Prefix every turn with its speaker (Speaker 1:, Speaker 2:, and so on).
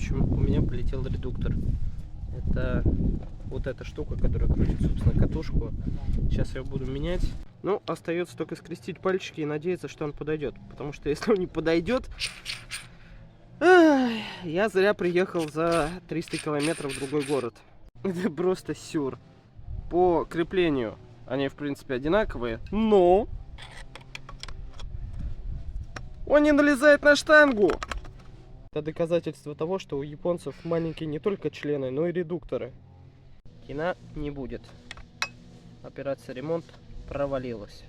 Speaker 1: общем, у меня полетел редуктор. Это вот эта штука, которая крутит, собственно, катушку. Сейчас я буду менять. Ну, остается только скрестить пальчики и надеяться, что он подойдет. Потому что если он не подойдет, я зря приехал за 300 километров в другой город. Это просто сюр. По креплению они, в принципе, одинаковые, но он не налезает на штангу. Это доказательство того, что у японцев маленькие не только члены, но и редукторы. Кино не будет. Операция ремонт провалилась.